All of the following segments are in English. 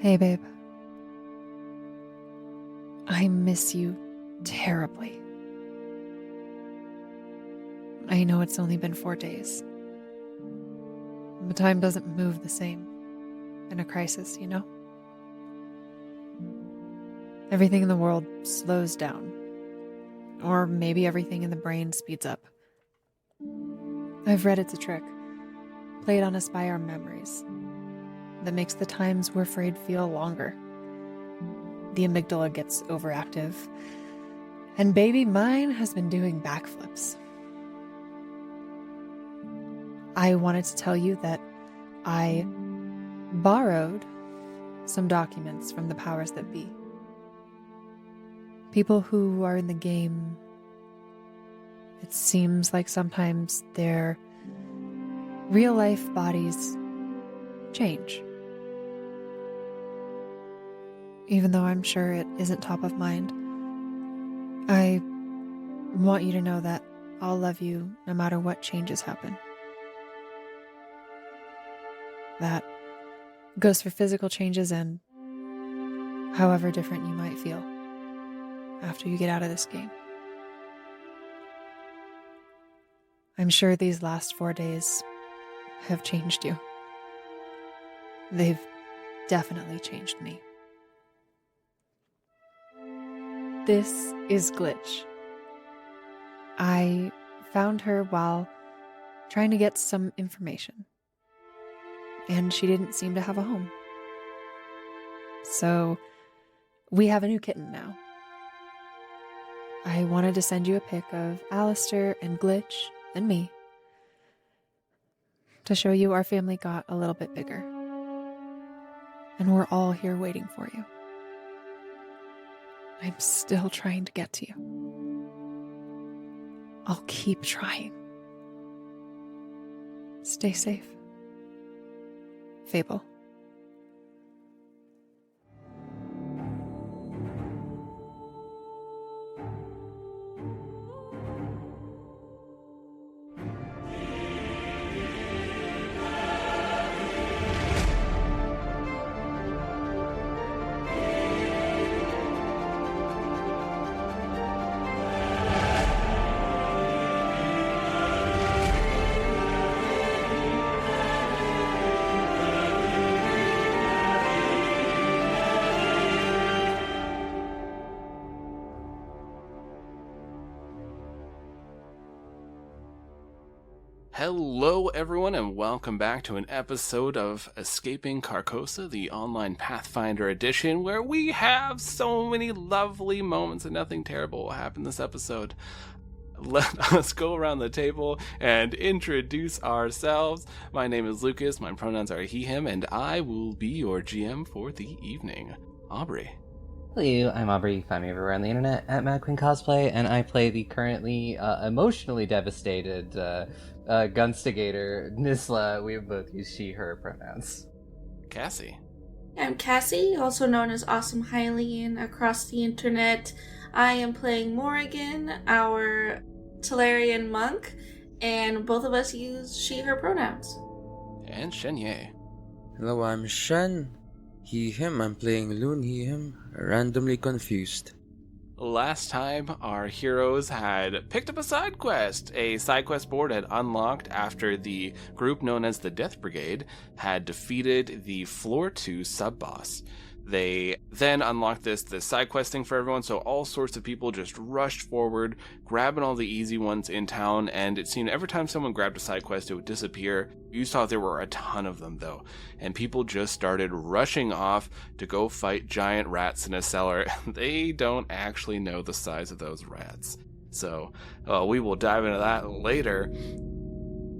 Hey, babe. I miss you terribly. I know it's only been 4 days. But time doesn't move the same in a crisis, you know? Everything in the world slows down. Or maybe everything in the brain speeds up. I've read it's a trick, played on us by our memories, that makes the times we're afraid feel longer. The amygdala gets overactive, and baby, mine has been doing backflips. I wanted to tell you that I borrowed some documents from the powers that be. People who are in the game, it seems like sometimes their real-life bodies change. Even though I'm sure it isn't top of mind, I want you to know that I'll love you no matter what changes happen. That goes for physical changes and however different you might feel after you get out of this game. I'm sure these last 4 days have changed you. They've definitely changed me. This is Glitch. I found her while trying to get some information, and she didn't seem to have a home. So we have a new kitten now. I wanted to send you a pic of Alistair and Glitch and me to show you our family got a little bit bigger. And we're all here waiting for you. I'm still trying to get to you. I'll keep trying. Stay safe. Fable. Hello everyone and welcome back to an episode of Escaping Carcosa, the online Pathfinder edition, where we have so many lovely moments and nothing terrible will happen this episode. Let us go around the table and introduce ourselves. My name is Lucas, my pronouns are he, him, and I will be your GM for the evening. Aubrey. Hello, I'm Aubrey. You can find me everywhere on the internet at Mad Queen Cosplay, and I play the currently emotionally devastated gunstigator Nisla. We both use she, her pronouns. Cassie. I'm Cassie, also known as Awesome Hylian across the internet. I am playing Morrigan, our Tellarian monk, and both of us use she, her pronouns. And Shenye. Hello, I'm Shen. He, him. I'm playing Loon, he, him. Randomly confused. Last time, our heroes had picked up a side quest. A side quest board had unlocked after the group known as the Death Brigade had defeated the Floor 2 sub-boss. They then unlocked this side quest thing for everyone, so all sorts of people just rushed forward, grabbing all the easy ones in town, and it seemed every time someone grabbed a side quest, it would disappear. You saw there were a ton of them, though, and people just started rushing off to go fight giant rats in a cellar. They don't actually know the size of those rats. So, we will dive into that later.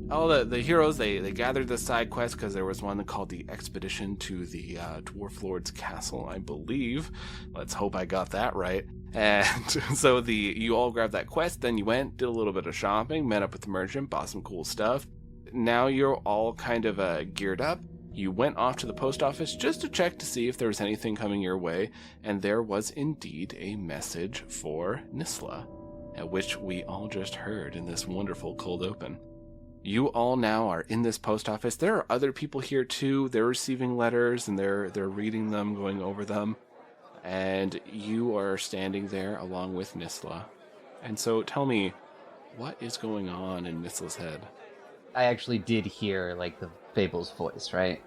All the heroes, they gathered the side quest because there was one called the Expedition to the Dwarf Lord's Castle, I believe. Let's hope I got that right. And so you all grabbed that quest, then you went, did a little bit of shopping, met up with the merchant, bought some cool stuff. Now you're all kind of geared up. You went off to the post office just to check to see if there was anything coming your way, and there was indeed a message for Nisla, which we all just heard in this wonderful cold open. You all now are in this post office. There are other people here too. They're receiving letters and they're reading them, going over them. And you are standing there along with Nisla. And so tell me, what is going on in Nisla's head? I actually did hear, like, the Fable's voice, right?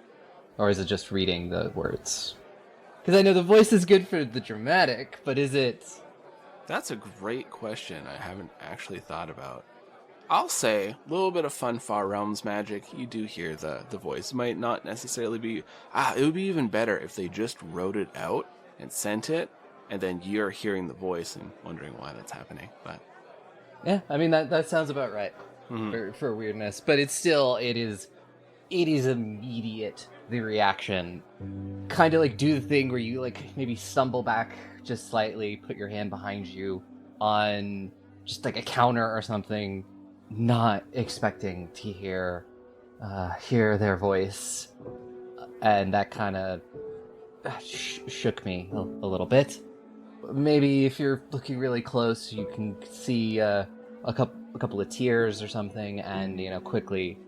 Or is it just reading the words? Because I know the voice is good for the dramatic, but is it... That's a great question I haven't actually thought about. I'll say, a little bit of fun Far Realms magic, you do hear the voice. It might not necessarily be... it would be even better if they just wrote it out and sent it, and then you're hearing the voice and wondering why that's happening. But Yeah, I mean, that sounds about right for weirdness. But it's still, it is immediate, the reaction. Kind of like do the thing where you, like, maybe stumble back just slightly, put your hand behind you on just, like, a counter or something, not expecting to hear their voice, and that kind of shook me a little bit. Maybe if you're looking really close, you can see a couple of tears or something, and quickly,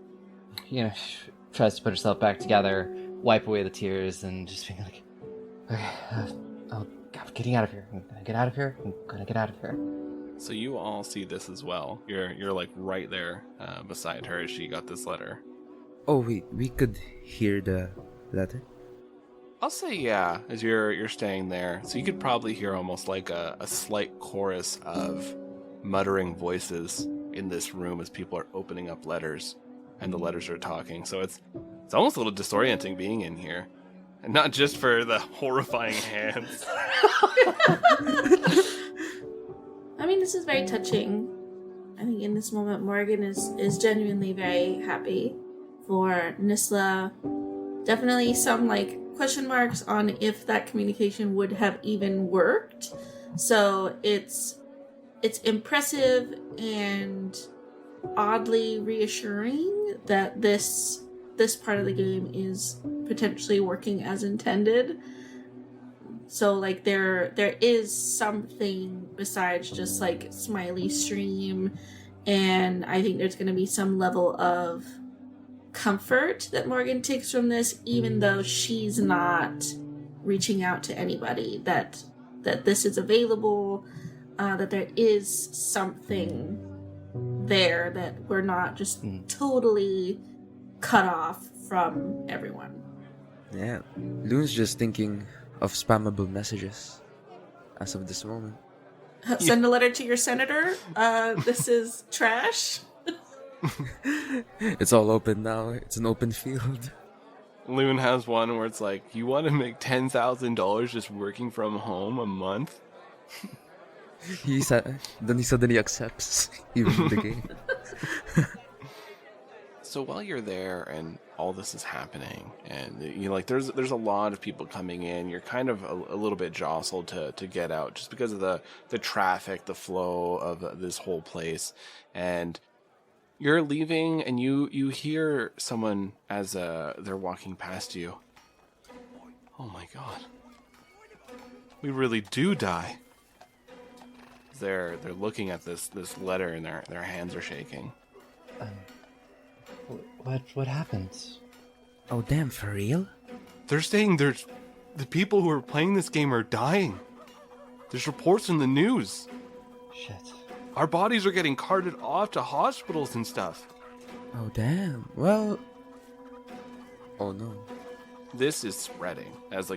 tries to put herself back together, wipe away the tears, and just being like, "Okay, I'm getting out of here. I'm gonna get out of here. I'm gonna get out of here." so you all see this as well. You're like right there beside her as she got this letter. Oh wait, we could hear the letter? I'll say yeah, as you're staying there. So you could probably hear almost like a slight chorus of muttering voices in this room as people are opening up letters and the letters are talking. So it's almost a little disorienting being in here. And not just for the horrifying hands. I mean, this is very touching. I think in this moment, Morgan is genuinely very happy for Nisla. Definitely some, like, question marks on if that communication would have even worked. So it's impressive and oddly reassuring that this part of the game is potentially working as intended. So, like, there is something besides just, like, smiley stream, and I think there's going to be some level of comfort that Morgan takes from this, even though she's not reaching out to anybody, that this is available, that there is something there, that we're not just totally cut off from everyone. Yeah, Loon's just thinking of spammable messages as of this moment. Send a letter to your senator. This is trash. It's all open now. It's an open field. Loon has one where it's like, you want to make $10,000 just working from home a month? He suddenly accepts even in the game. So while you're there and all this is happening, and there's a lot of people coming in, you're kind of a little bit jostled to get out just because of the traffic, the flow of this whole place, and you're leaving, and you hear someone as they're walking past you. Oh my god, we really do die. They're looking at this letter, and their hands are shaking. What happens? Oh damn, for real? They're saying the people who are playing this game are dying. There's reports in the news. Shit. Our bodies are getting carted off to hospitals and stuff. Oh damn. Well. Oh no. This is spreading as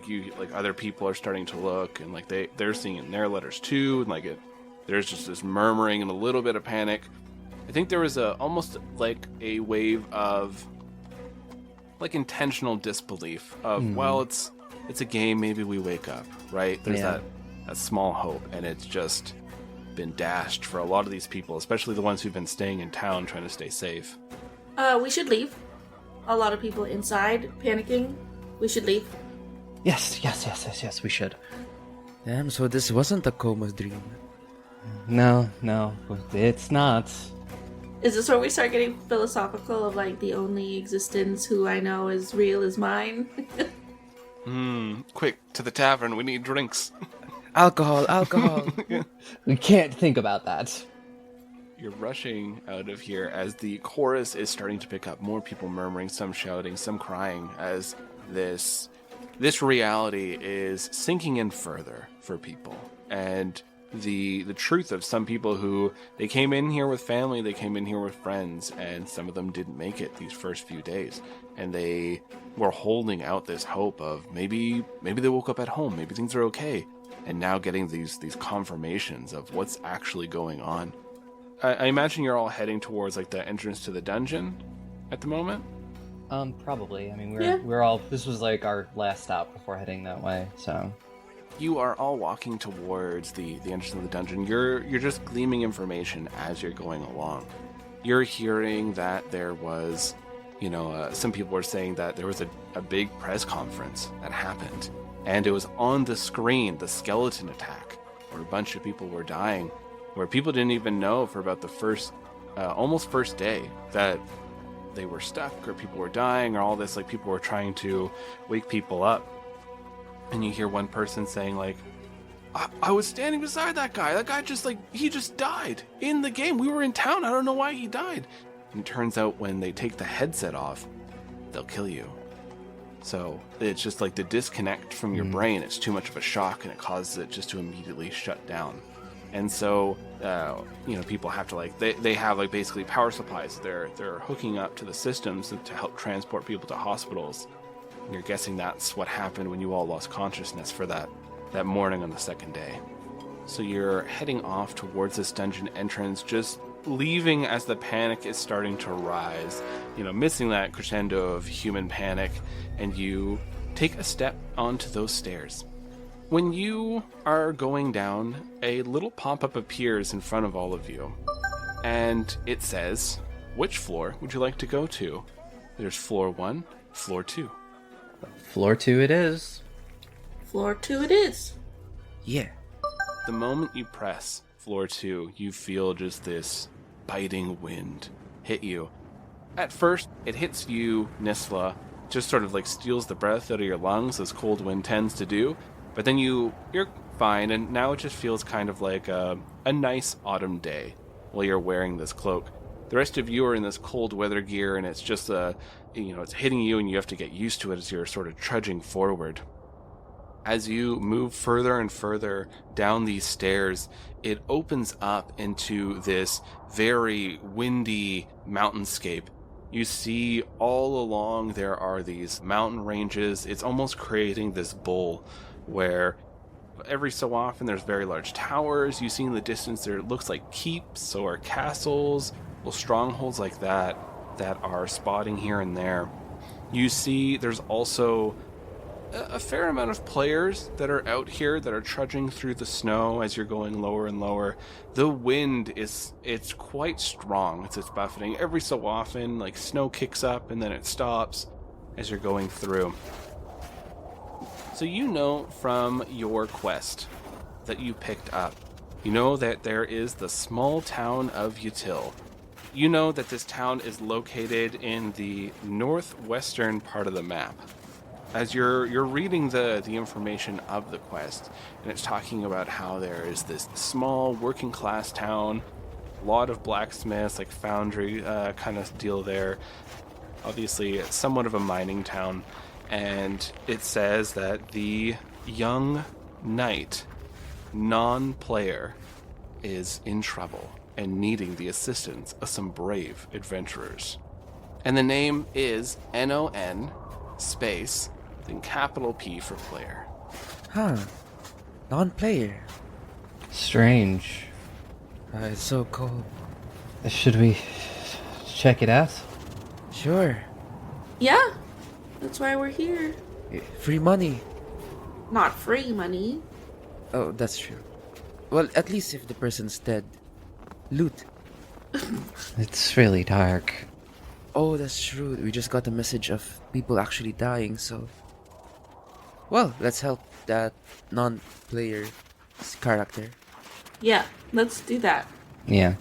other people are starting to look, and they're seeing it in their letters too, and there's just this murmuring and a little bit of panic. I think there was almost like a wave of intentional disbelief of well, it's a game, maybe we wake up, right? There's that small hope, and it's just been dashed for a lot of these people, especially the ones who've been staying in town trying to stay safe. We should leave. A lot of people inside panicking. We should leave. Yes, we should. Damn, so this wasn't a coma dream. No, it's not. Is this where we start getting philosophical of the only existence who I know is real is mine? Quick, to the tavern, we need drinks. Alcohol. We can't think about that. you're rushing out of here as the chorus is starting to pick up. More people murmuring, some shouting, some crying, as this reality is sinking in further for people. And the truth of some people who they came in here with family, they came in here with friends, and some of them didn't make it these first few days, and they were holding out this hope of maybe they woke up at home, maybe things are okay, and now getting these confirmations of what's actually going on. I imagine you're all heading towards like the entrance to the dungeon at the moment. Probably. I mean, Yeah. we're all. This was like our last stop before heading that way. So You are all walking towards the entrance of the dungeon. You're just gleaming information as you're going along. You're hearing that there was, some people were saying that there was a big press conference that happened, and it was on the screen, the skeleton attack, where a bunch of people were dying, where people didn't even know for about the almost first day that they were stuck, or people were dying, or all this, like people were trying to wake people up. And you hear one person saying, like, I was standing beside that guy. That guy he just died in the game. We were in town. I don't know why he died. And it turns out when they take the headset off, they'll kill you. So it's just like the disconnect from your brain. It's too much of a shock, and it causes it just to immediately shut down. And so, people have to they have like basically power supplies. They're hooking up to the systems to help transport people to hospitals. And you're guessing that's what happened when you all lost consciousness for that morning on the second day. So you're heading off towards this dungeon entrance, just leaving as the panic is starting to rise, missing that crescendo of human panic, and you take a step onto those stairs. When you are going down, a little pop-up appears in front of all of you, and it says, which floor would you like to go to? There's floor 1, floor 2. floor 2 it is. Floor 2 it is. Yeah. The moment you press floor 2, you feel just this biting wind hit you. At first, it hits you, Nisla, just sort of like steals the breath out of your lungs, as cold wind tends to do. But then you're fine, and now it just feels kind of like a nice autumn day while you're wearing this cloak. The rest of you are in this cold weather gear, and it's just it's hitting you, and you have to get used to it as you're sort of trudging forward. As you move further and further down these stairs, it opens up into this very windy mountainscape. You see all along there are these mountain ranges. It's almost creating this bowl where every so often there's very large towers. You see in the distance there, it looks like keeps or castles, little strongholds like that are spotting here and there. You see there's also a fair amount of players that are out here that are trudging through the snow as you're going lower and lower. The wind it's quite strong. It's buffeting. Every so often, like, snow kicks up and then it stops as you're going through. So you know from your quest that you picked up, you know that there is the small town of Util. You know that this town is located in the northwestern part of the map. As you're reading the information of the quest, and it's talking about how there is this small working class town, a lot of blacksmiths, like foundry kind of deal there. Obviously, it's somewhat of a mining town, and it says that the young knight, non-player, is in trouble and needing the assistance of some brave adventurers. And the name is NON space, then capital P for player. Huh. Non-player. Strange. It's so cold. Should we check it out? Sure. Yeah, that's why we're here. Free money. Not free money. Oh, that's true. Well, at least if the person's dead. Loot. It's really dark. Oh, that's true. We just got a message of people actually dying, so... Well, let's help that non-player character. Yeah, let's do that. Yeah.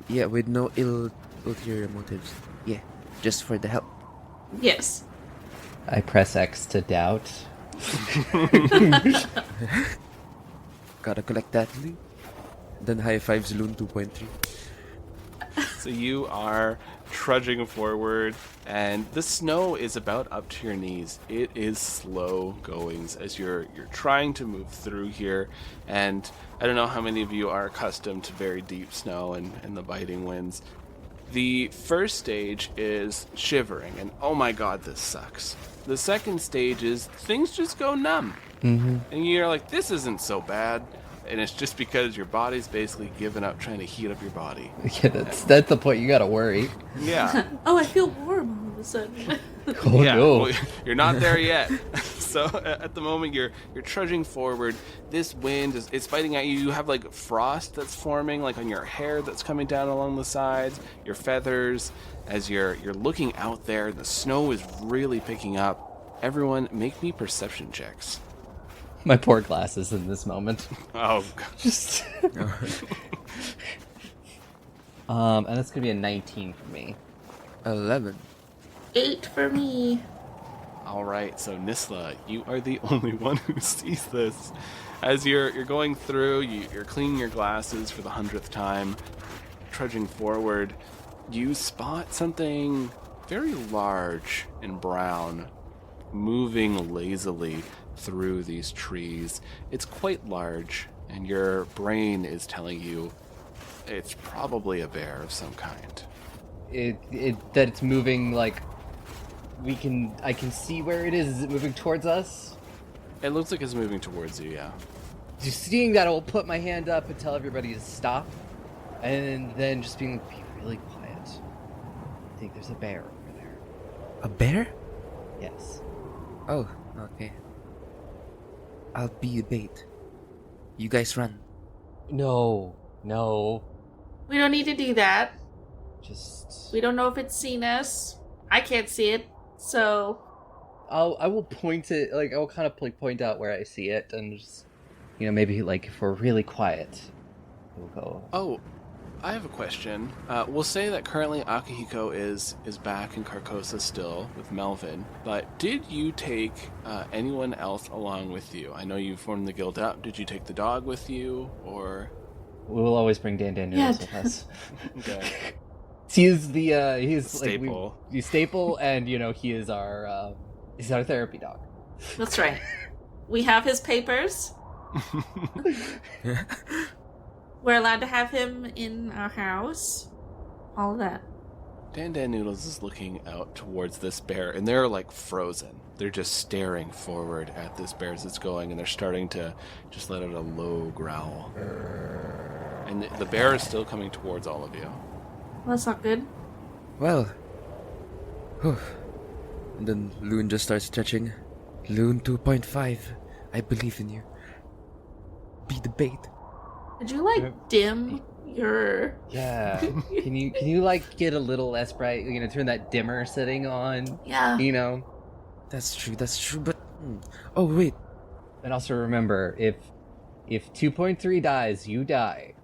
Yeah, with no ulterior motives. Yeah, just for the help. Yes. I press X to doubt. Gotta collect that loot. Then high fives Loon 2.3. So you are trudging forward, and the snow is about up to your knees. It is slow goings as you're trying to move through here, and I don't know how many of you are accustomed to very deep snow and the biting winds. The first stage is shivering, and oh my god, this sucks. The second stage is things just go numb, and you're like, this isn't so bad. And it's just because your body's basically given up trying to heat up your body. Yeah, that's the point. You gotta worry. Yeah. Oh, I feel warm all of a sudden. Oh Yeah, no. well, you're not there yet. So at the moment you're trudging forward. This wind it's biting at you. You have like frost that's forming like on your hair that's coming down along the sides, your feathers. As you're looking out there, the snow is really picking up. Everyone, make me perception checks. My poor glasses in this moment. Oh, Just. And that's gonna be a 19 for me. 11. 8 for me. all right. So Nisla, you are the only one who sees this. As you're going through, you're cleaning your glasses for the 100th time, trudging forward. You spot something very large and brown moving lazily through these trees. It's quite large, and your brain is telling you it's probably a bear of some kind. That it's moving like I can see where it is. Is it moving towards us? It looks like it's moving towards you, yeah. Just seeing that, I will put my hand up and tell everybody to stop, and then just being like, be really quiet. I think there's a bear over there. A bear? Yes. Oh, okay. I'll be the bait. You guys run. No. We don't need to do that. Just. We don't know if it's seen us. I can't see it, so... I will point it, like, I will kind of point out where I see it, and just, maybe, like, if we're really quiet, we'll go. Oh, I have a question. We'll say that currently Akihiko is back in Carcosa still with Melvan, but did you take anyone else along with you? I know you formed the guild up. Did you take the dog with you, or...? We will always bring Dan Noodles with us. Okay. He's he's Staple. Like, he's staple, and, he is our therapy dog. That's right. We have his papers. We're allowed to have him in our house. All of that. Dan Noodles is looking out towards this bear, and they're like frozen. They're just staring forward at this bear as it's going, and they're starting to just let out a low growl. And the bear is still coming towards all of you. Well, that's not good. Well. Whew. And then Loon just starts stretching. Loon 2.5. I believe in you. Be the bait. Did you, dim your... Yeah. Can you like, get a little less bright? Turn that dimmer setting on? Yeah. That's true, but... Oh, wait. And also remember, if 2.3 dies, you die.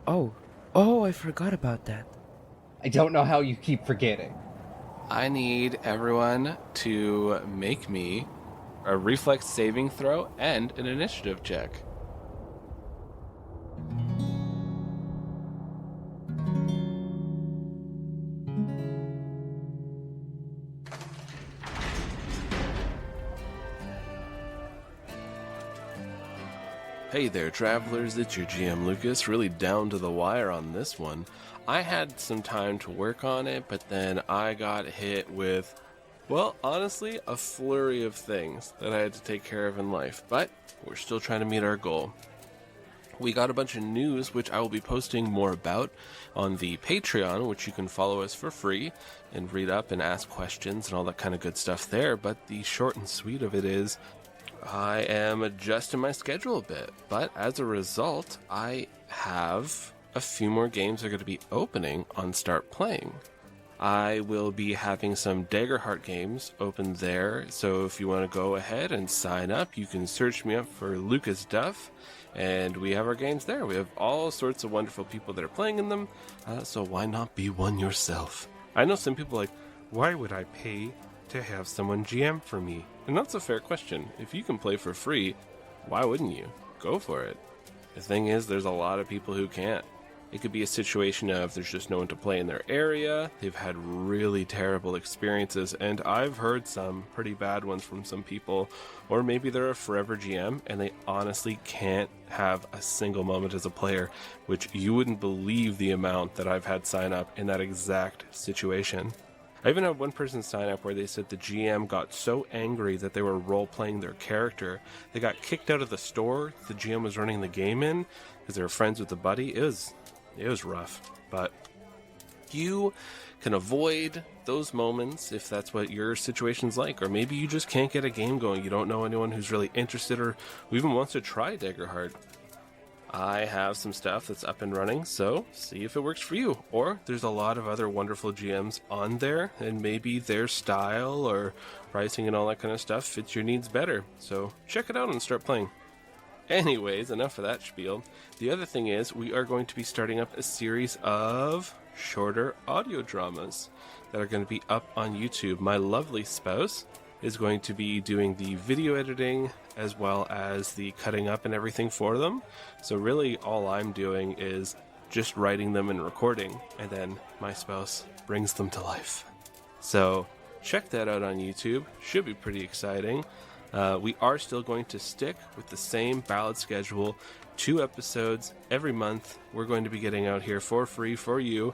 Oh, I forgot about that. I don't know how you keep forgetting. I need everyone to make me a reflex saving throw and an initiative check. Hey there, travelers, it's your GM Lucas, really down to the wire on this one. I had some time to work on it, but then I got hit with, well, honestly, a flurry of things that I had to take care of in life, but we're still trying to meet our goal. We got a bunch of news, which I will be posting more about on the Patreon, which you can follow us for free and read up and ask questions and all that kind of good stuff there, but the short and sweet of it is, I am adjusting my schedule a bit, but as a result, I have a few more games that are going to be opening on Start Playing. I will be having some Daggerheart games open there, so if you want to go ahead and sign up, you can search me up for Lucas Duff, and we have our games there. We have all sorts of wonderful people that are playing in them, so why not be one yourself? I know some people are like, why would I pay to have someone GM for me? And that's a fair question. If you can play for free, why wouldn't you? Go for it. The thing is, there's a lot of people who can't. It could be a situation of there's just no one to play in their area. They've had really terrible experiences, and I've heard some pretty bad ones from some people. Or maybe they're a forever GM and they honestly can't have a single moment as a player, which you wouldn't believe the amount that I've had sign up in that exact situation. I even had one person sign up where they said the GM got so angry that they were role-playing their character. They got kicked out of the store the GM was running the game in because they were friends with a buddy. It was rough, but you can avoid those moments if that's what your situation's like, or maybe you just can't get a game going. You don't know anyone who's really interested or who even wants to try Daggerheart. I have some stuff that's up and running, so see if it works for you. Or there's a lot of other wonderful GMs on there, and maybe their style or pricing and all that kind of stuff fits your needs better. So check it out and start playing. Anyways, enough of that spiel. The other thing is we are going to be starting up a series of shorter audio dramas that are going to be up on YouTube. My lovely spouse is going to be doing the video editing as well as the cutting up and everything for them. So really all I'm doing is just writing them and recording, and then my spouse brings them to life. So check that out on YouTube. Should be pretty exciting. We are still going to stick with the same Ballad schedule, 2 episodes every month. We're going to be getting out here for free for you.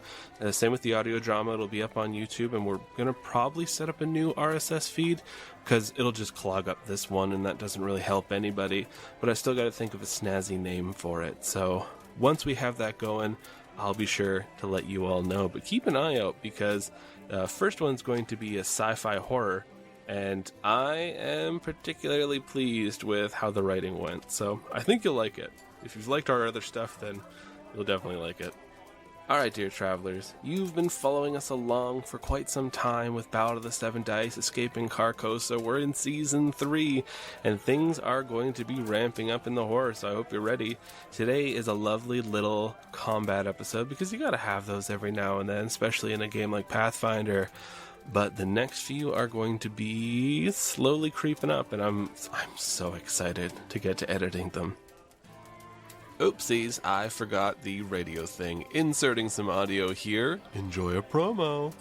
Same with the audio drama. It'll be up on YouTube, and we're going to probably set up a new RSS feed because it'll just clog up this one, and that doesn't really help anybody. But I still got to think of a snazzy name for it. So once we have that going, I'll be sure to let you all know. But keep an eye out because the first one's going to be a sci-fi horror. And I am particularly pleased with how the writing went, so I think you'll like it. If you've liked our other stuff, then you'll definitely like it. Alright, dear travelers, you've been following us along for quite some time with Ballad of the Seven Dice, Escaping Carcosa. We're in Season 3, and things are going to be ramping up in the horror, so I hope you're ready. Today is a lovely little combat episode, because you gotta have those every now and then, especially in a game like Pathfinder. But the next few are going to be slowly creeping up, and I'm so excited to get to editing them. Oopsies, I forgot the radio thing. Inserting some audio here. Enjoy a promo.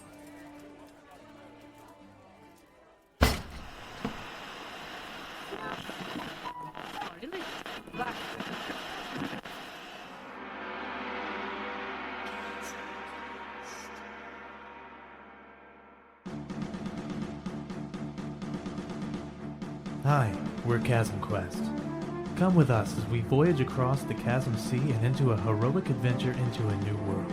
Hi, we're Chasm Quest. Come with us as we voyage across the Chasm Sea and into a heroic adventure into a new world.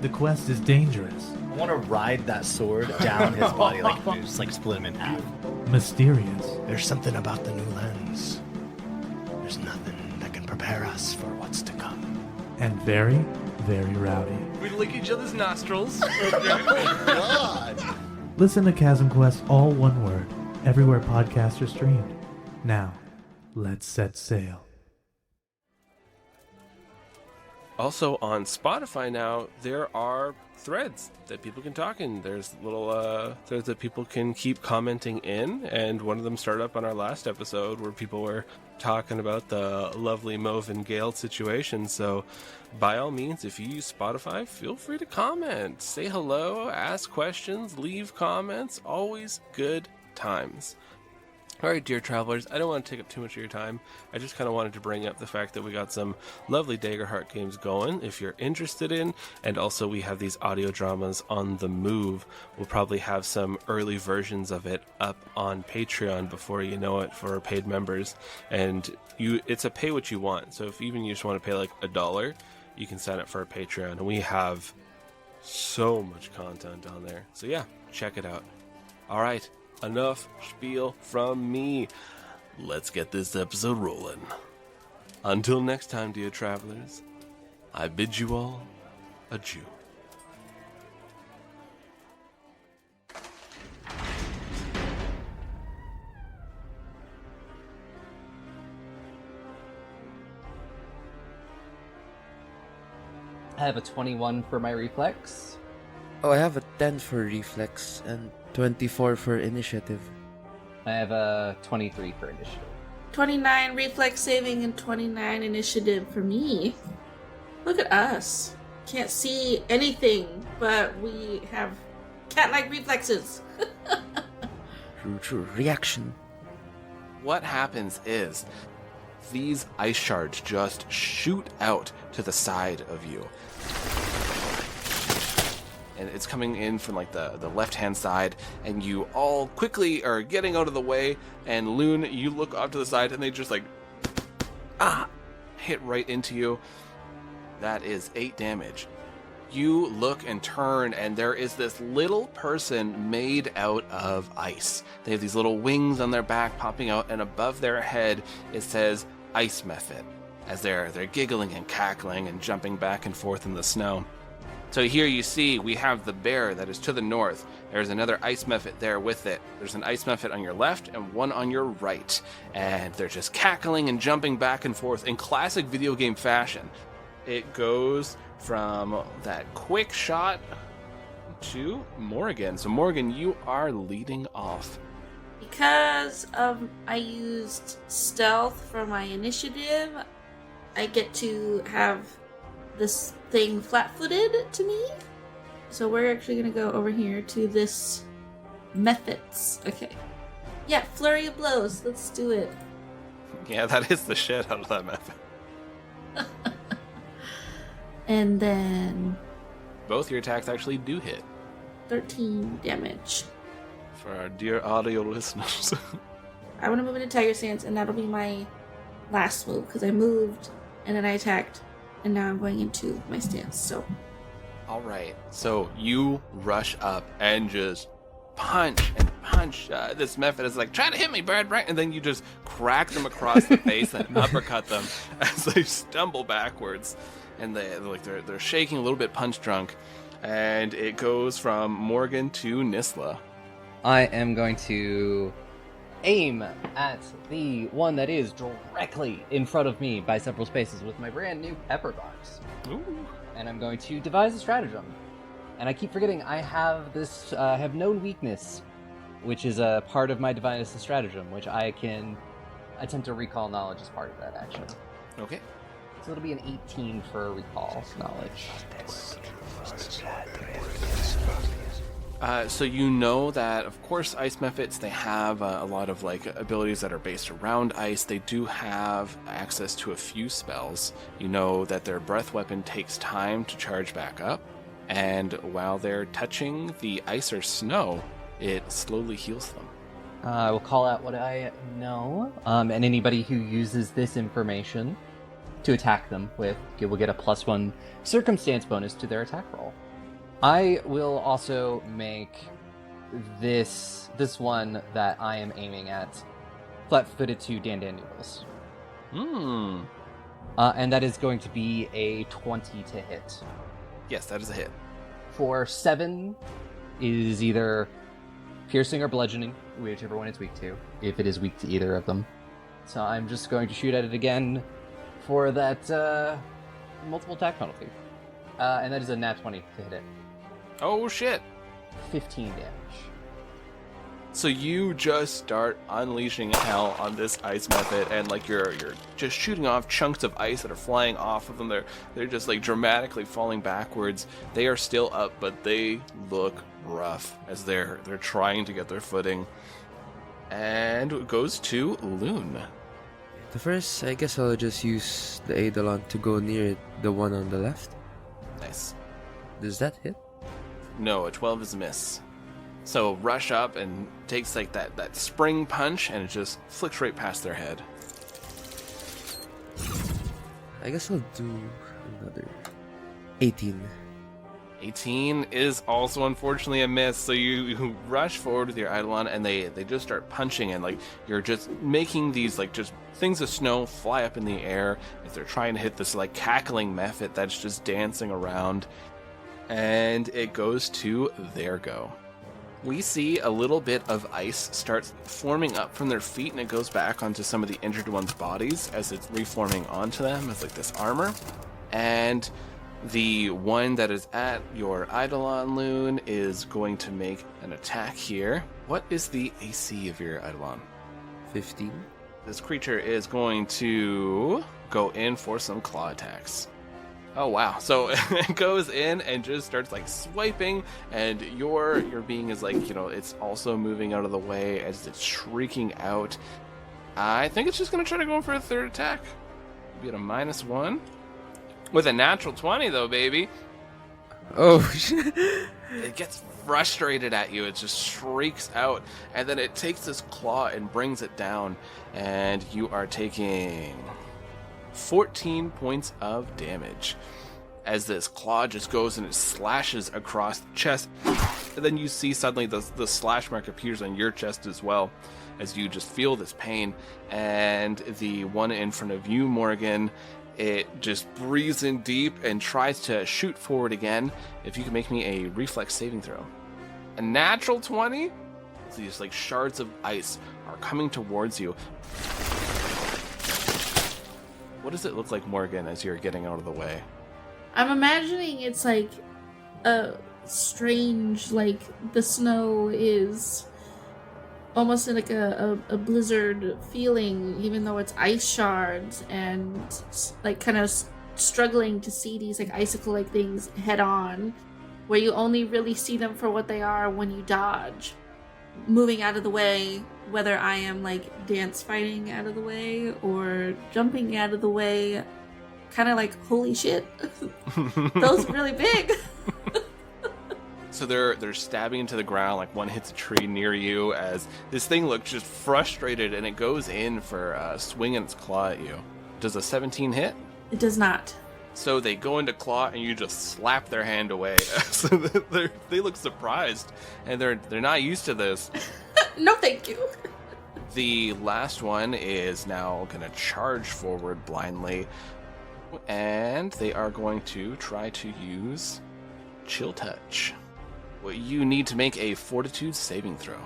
The quest is dangerous, I want to ride that sword down his body, just split him in half. mysterious, There's something about the new lens. There's nothing that can prepare us for what's to come. and very, very rowdy. We lick each other's nostrils. God! Listen to Chasm Quest, all one word, everywhere podcasts are streamed. Now, let's set sail. Also on Spotify now, there are threads that people can talk in. There's little threads that people can keep commenting in, and one of them started up on our last episode where people were talking about the lovely Melvan Gale situation. So by all means, if you use Spotify, feel free to comment, say hello, ask questions, leave comments. Always good times. Alright, dear travelers, I don't want to take up too much of your time. I just kind of wanted to bring up the fact that we got some lovely Daggerheart games going, if you're interested in, and also we have these audio dramas on the move. We'll probably have some early versions of it up on Patreon before you know it for our paid members, and it's a pay what you want. So if even you just want to pay like $1, you can sign up for our Patreon, and we have so much content on there. So yeah, check it out. Alright. Enough spiel from me. Let's get this episode rolling. Until next time, dear travelers, I bid you all adieu. I have a 21 for my reflex. Oh, I have a 10 for reflex and 24 for initiative. I have a 23 for initiative. 29 reflex saving and 29 initiative for me. Look at us. Can't see anything, but we have cat-like reflexes. True. Reaction. What happens is these ice shards just shoot out to the side of you. And it's coming in from like the left-hand side, and you all quickly are getting out of the way, and Loon, you look off to the side, and they just like hit right into you. That is 8 damage. You look and turn, and there is this little person made out of ice. They have these little wings on their back popping out, and above their head it says Ice Method, as they're giggling and cackling and jumping back and forth in the snow. So here you see we have the bear that is to the north. There's another ice mephit there with it. There's an ice mephit on your left and one on your right. And they're just cackling and jumping back and forth in classic video game fashion. It goes from that quick shot to Morgan. So Morgan, you are leading off. Because I used stealth for my initiative, I get to have this thing flat-footed to me. So we're actually going to go over here to this methods. Okay. Yeah, flurry of blows. Let's do it. Yeah, that is the shit out of that method. And then Both your attacks actually do hit. 13 damage. For our dear audio listeners. I want to move into Tiger Stance, and that'll be my last move, because I moved, and then I attacked, and now I'm going into my stance, so... Alright, so you rush up and just punch and punch. This method is like, try to hit me, bird, right? And then you just crack them across the face and uppercut them as they stumble backwards. And they're shaking a little bit punch drunk. And it goes from Morgan to Nisla. I am going to aim at the one that is directly in front of me by several spaces with my brand new pepper bars. Ooh. And I'm going to devise a stratagem. And I keep forgetting I have this, have known weakness, which is a part of my devise stratagem, which I can attempt to recall knowledge as part of that action. Okay. So it'll be an 18 for recall knowledge. So you know that, of course, ice mephits, they have a lot of like abilities that are based around ice. They do have access to a few spells. You know that their breath weapon takes time to charge back up, and while they're touching the ice or snow, it slowly heals them. I will call out what I know, and anybody who uses this information to attack them with will get a +1 circumstance bonus to their attack roll. I will also make this one that I am aiming at flat-footed to Dan Noodles. And that is going to be a 20 to hit. Yes, that is a hit. For 7 is either piercing or bludgeoning, whichever one it's weak to, if it is weak to either of them. So I'm just going to shoot at it again for that multiple attack penalty. And that is a nat 20 to hit it. Oh shit! 15 damage. So you just start unleashing hell on this ice method, and like you're just shooting off chunks of ice that are flying off of them. They're just like dramatically falling backwards. They are still up, but they look rough as they're trying to get their footing. And it goes to Loon. The first, I guess I'll just use the Eidolon to go near the one on the left. Nice. Does that hit? No, a 12 is a miss. So rush up and takes like that spring punch, and it just flicks right past their head. I guess I'll do another 18. 18 is also unfortunately a miss. So you rush forward with your Eidolon, and they just start punching, and like you're just making these like just things of snow fly up in the air as they're trying to hit this like cackling mephit that's just dancing around. And it goes to their go. We see a little bit of ice start forming up from their feet, and it goes back onto some of the injured ones' bodies as it's reforming onto them as like this armor. And the one that is at your Eidolon, Loon, is going to make an attack here. What is the AC of your Eidolon? 15. This creature is going to go in for some claw attacks. Oh wow! So it goes in and just starts like swiping, and your being is like, it's also moving out of the way as it's shrieking out. I think it's just gonna try to go for a third attack. Be at a -1 with a natural 20 though, baby. Oh, It gets frustrated at you. It just shrieks out, and then it takes this claw and brings it down, and you are taking 14 points of damage as this claw just goes and it slashes across the chest. And then you see suddenly the slash mark appears on your chest as well, as you just feel this pain. And the one in front of you, Morgan, it just breathes in deep and tries to shoot forward again. If you can make me a reflex saving throw. A natural 20? So these like shards of ice are coming towards you. What does it look like, Morgan, as you're getting out of the way? I'm imagining it's like a strange, like the snow is almost like a blizzard feeling, even though it's ice shards, and like kind of struggling to see these like icicle-like things head on, where you only really see them for what they are when you dodge. Moving out of the way, whether I am like dance fighting out of the way or jumping out of the way, kind of like, holy shit, those are really big. So they're stabbing into the ground, like one hits a tree near you as this thing looks just frustrated, and it goes in for swinging its claw at you. Does a 17 hit? It does not. So they go into claw, and you just slap their hand away. So they look surprised, and they're not used to this. No, thank you. The last one is now going to charge forward blindly, and they are going to try to use Chill Touch. Well, you need to make a Fortitude saving throw.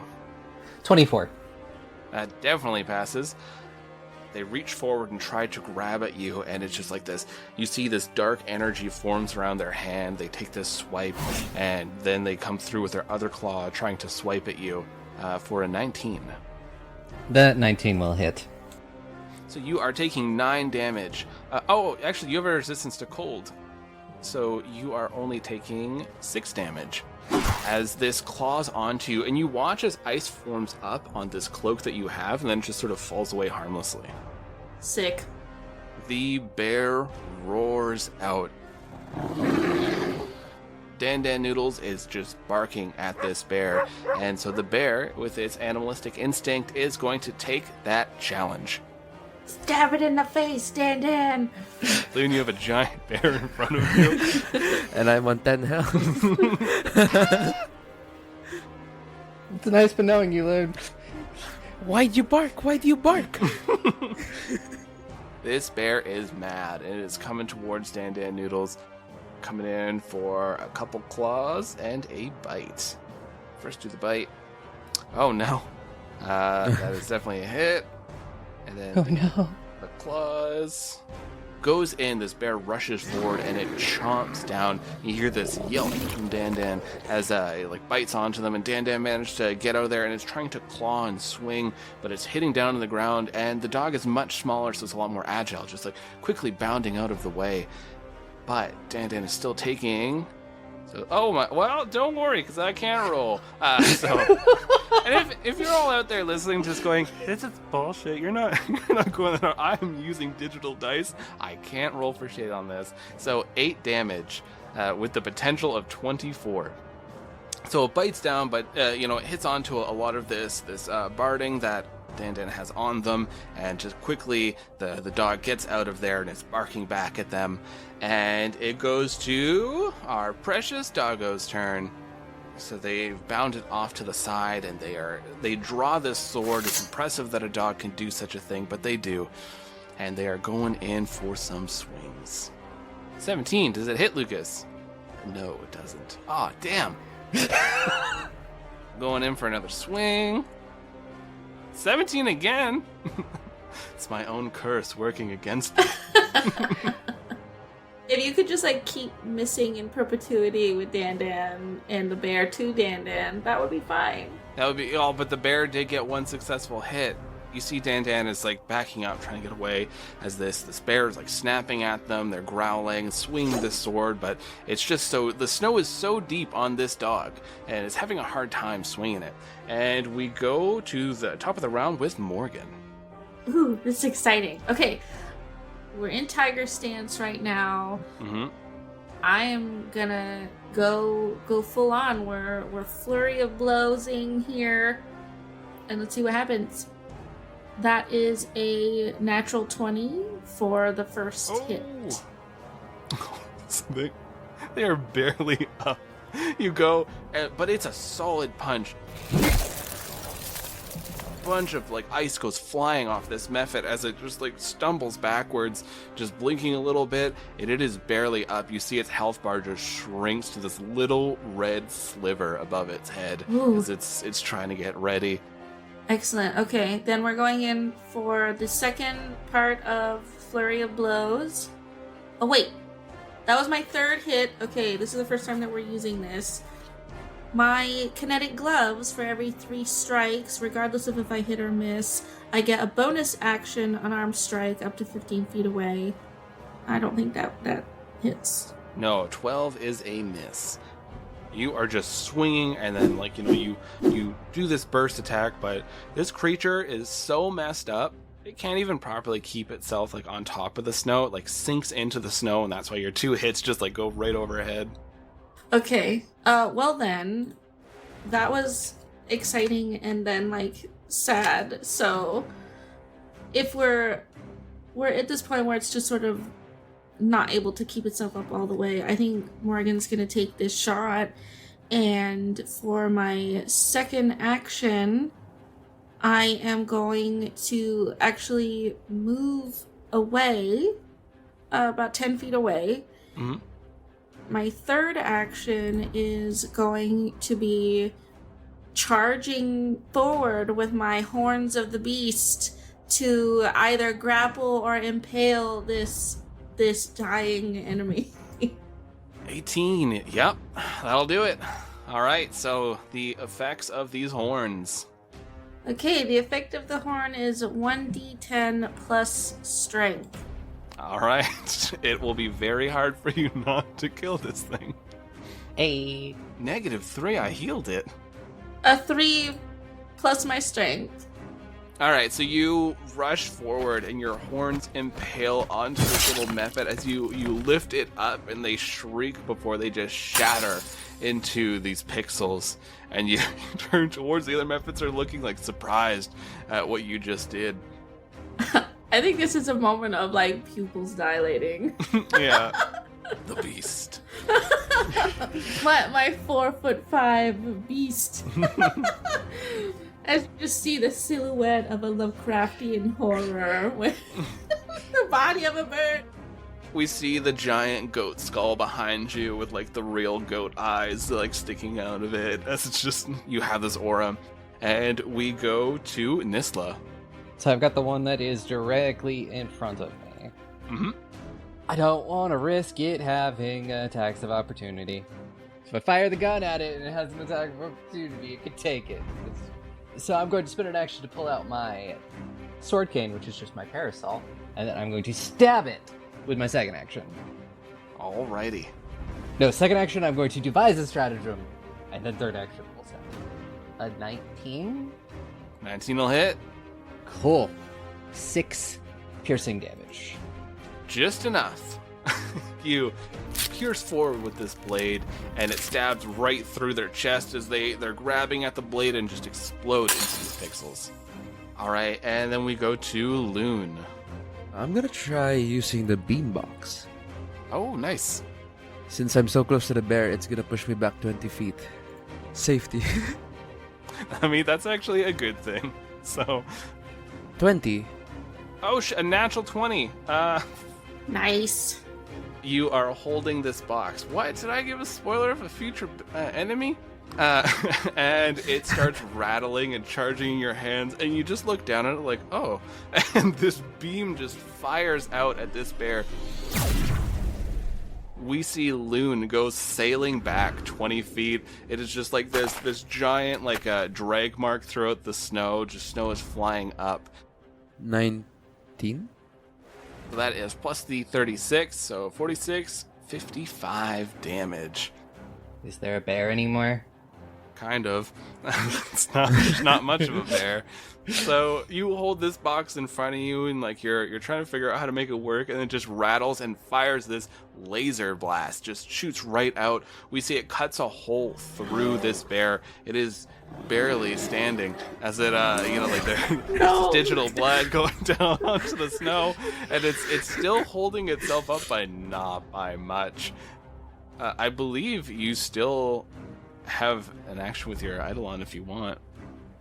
24. That definitely passes. They reach forward and try to grab at you, and it's just like this. You see this dark energy forms around their hand. They take this swipe, and then they come through with their other claw trying to swipe at you for a 19. That 19 will hit. So you are taking 9 damage. Actually, you have a resistance to cold. So you are only taking 6 damage as this claws onto you, and you watch as ice forms up on this cloak that you have, and then just sort of falls away harmlessly. Sick. The bear roars out. Dan Noodles is just barking at this bear, and so the bear, with its animalistic instinct, is going to take that challenge. Stab it in the face, Dan. Loon, you have a giant bear in front of you. and I'm on 10 health. It's nice been knowing you, Loon. Why'd you bark? Why do you bark? This bear is mad, and it is coming towards Dan Noodles, coming in for a couple claws and a bite. First do the bite. Oh no. That is definitely a hit. And then the claws goes in. This bear rushes forward and it chomps down. You hear this yelp from Dan as it like bites onto them, and Dan managed to get out of there and is trying to claw and swing, but it's hitting down on the ground, and the dog is much smaller, so it's a lot more agile, just like quickly bounding out of the way. But Dan is still taking. So, oh my! Well, don't worry, because I can't roll. And if you're all out there listening, just going, "This is bullshit," you're not going. I'm using digital dice. I can't roll for shit on this. So 8 damage, with the potential of 24. So it bites down, but it hits onto a lot of this barding that Dan has on them, and just quickly the dog gets out of there and is barking back at them, and it goes to our precious doggo's turn. So they've bounded off to the side, and they draw this sword. It's impressive that a dog can do such a thing, but they do, and they are going in for some swings. 17, does it hit, Lucas? No, it doesn't. Aw, damn. Going in for another swing. 17 again. It's my own curse working against me. If you could just like keep missing in perpetuity with Dan and the bear to Dan, that would be fine. That would be all, but the bear did get one successful hit. You see Dan is like backing up, trying to get away as this bear is like snapping at them. They're growling, swinging the sword, but it's just the snow is so deep on this dog, and it's having a hard time swinging it. And we go to the top of the round with Morgan. Ooh, this is exciting. Okay, we're in tiger stance right now. Mm-hmm. I am gonna go full on. We're flurry of blowsing here, and let's see what happens. That is a natural 20 for the first hit. So they are barely up. You go, but it's a solid punch. Bunch of like ice goes flying off this Mephit as it just like stumbles backwards, just blinking a little bit, and it is barely up. You see its health bar just shrinks to this little red sliver above its head. Ooh. As it's trying to get ready. Excellent. Okay, then we're going in for the second part of Flurry of Blows. Oh, wait. That was my third hit. Okay, this is the first time that we're using this. My kinetic gloves, for every 3 strikes, regardless of if I hit or miss, I get a bonus action unarmed strike up to 15 feet away. I don't think that hits. No, 12 is a miss. You are just swinging, and then like you do this burst attack, but this creature is so messed up it can't even properly keep itself like on top of the snow. It like sinks into the snow, and that's why your 2 hits just like go right overhead. Okay. Well then, that was exciting and then like sad. So if we're at this point where it's just sort of not able to keep itself up all the way, I think Morgan's gonna take this shot, and for my second action I am going to actually move away about 10 feet away. Mm-hmm. My third action is going to be charging forward with my horns of the beast to either grapple or impale this dying enemy. 18. Yep, that'll do it. All right, so the effects of these horns. Okay, the effect of the horn is 1d10 plus strength. All right, it will be very hard for you not to kill this thing. Hey. -3, I healed it. A 3 plus my strength. All right, so you rush forward and your horns impale onto this little Mephit as you lift it up, and they shriek before they just shatter into these pixels. And you turn towards the other Mephits are looking like surprised at what you just did. I think this is a moment of like pupils dilating. Yeah, the beast. my 4'5" beast. As you just see the silhouette of a Lovecraftian horror with the body of a bird. We see the giant goat skull behind you with like the real goat eyes like sticking out of it as it's just you have this aura. And we go to Nisla. So I've got the one that is directly in front of me. Mm-hmm. I don't want to risk it having attacks of opportunity. If I fire the gun at it and it has an attack of opportunity, it could take it. So I'm going to spend an action to pull out my sword cane, which is just my parasol, and then I'm going to stab it with my second action. Alrighty. No, second action, I'm going to devise a stratagem, and then third action, we'll stab it. A 19? 19 will hit. Cool. 6 piercing damage. Just enough. You pierce forward with this blade, and it stabs right through their chest as they're grabbing at the blade and just explode into these pixels. All right, and then we go to Loon. I'm gonna try using the beambox. Oh, nice. Since I'm so close to the bear, it's gonna push me back 20 feet. Safety. I mean, that's actually a good thing. So 20. Oh, a natural 20. Nice. You are holding this box. What? Did I give a spoiler of a future enemy? And it starts rattling and charging in your hands, and you just look down at it like, oh. And this beam just fires out at this bear. we see Loon go sailing back 20 feet. It is just like this giant like drag mark throughout the snow. Just snow is flying up. 19? So that is plus the 36, so 46, 55 damage. Is there a bear anymore? Kind of. There's not much of a bear. So you hold this box in front of you, and like you're trying to figure out how to make it work, and it just rattles and fires this laser blast, just shoots right out. We see it cuts a hole through this bear. It is barely standing as it like there's digital blood going down onto the snow, and it's still holding itself up by not by much. I believe you still have an action with your Eidolon if you want.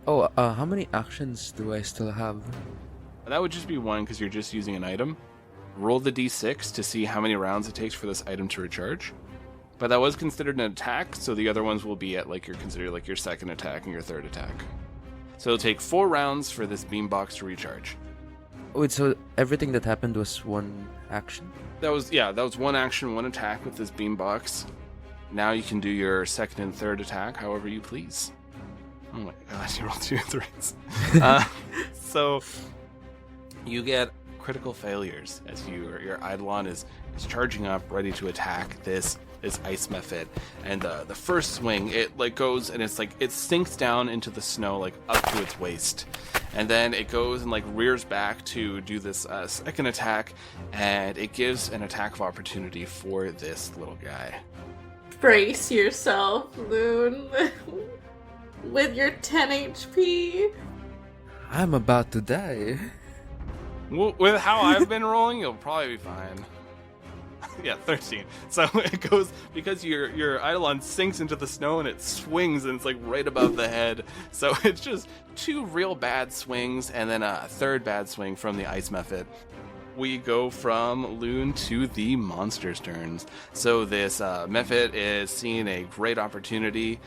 Oh, how many actions do I still have? That would just be one because you're just using an item. Roll the d6 to see how many rounds it takes for this item to recharge. But that was considered an attack, so the other ones will be at like your second attack and your third attack. So it'll take 4 rounds for this beambox to recharge. Wait, so everything that happened was one action? That was one action, one attack with this beambox. Now you can do your second and third attack however you please. Oh my gosh, you rolled 2 3s. So you get critical failures as your Eidolon is charging up, ready to attack this ice mephit. And the first swing, it like goes and it's like it sinks down into the snow like up to its waist. And then it goes and like rears back to do this second attack, and it gives an attack of opportunity for this little guy. Brace yourself, Loon. With your 10 HP. I'm about to die. With how I've been rolling, you'll probably be fine. Yeah, 13. So it goes, because your Eidolon sinks into the snow and it swings and it's like right above the head. So it's just 2 real bad swings and then a third bad swing from the ice mephit. We go from Loon to the monster's turns. So this mephit is seeing a great opportunity.